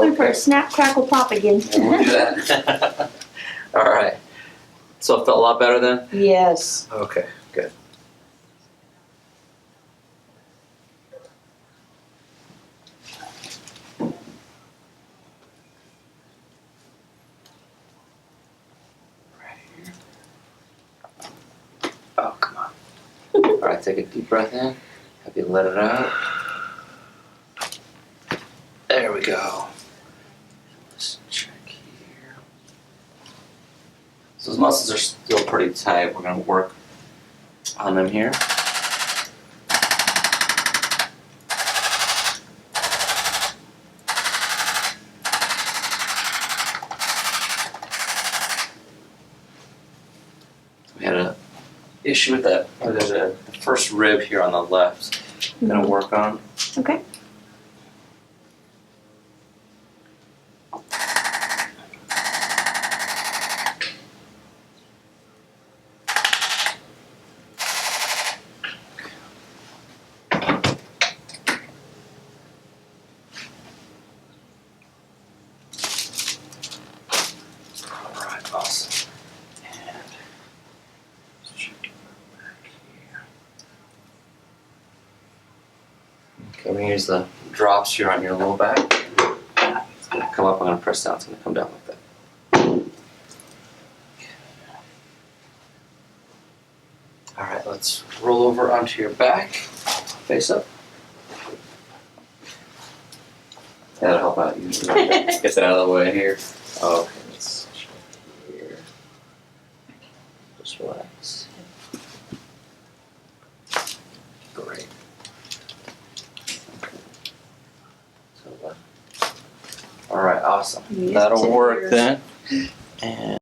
hoping for a snap, crackle, pop again. We'll do that. All right. So it felt a lot better then? Yes. Okay, good. Right here. Oh, come on. All right, take a deep breath in. Have you let it out? There we go. Let's check here. So those muscles are still pretty tight. We're going to work on them here. We had an issue with that. There's the first rib here on the left. I'm going to work on. Okay. Alright, awesome. And let's check it back here. Okay, I'm going to use the drops here on your low back. It's going to come up, I'm going to press down, it's going to come down like that. Alright, let's roll over onto your back, face up. That'll help out usually. Get that out of the way here. Okay, let's check here. Just relax. Great. Okay. So, all right, awesome. Music That'll to work ears. then. And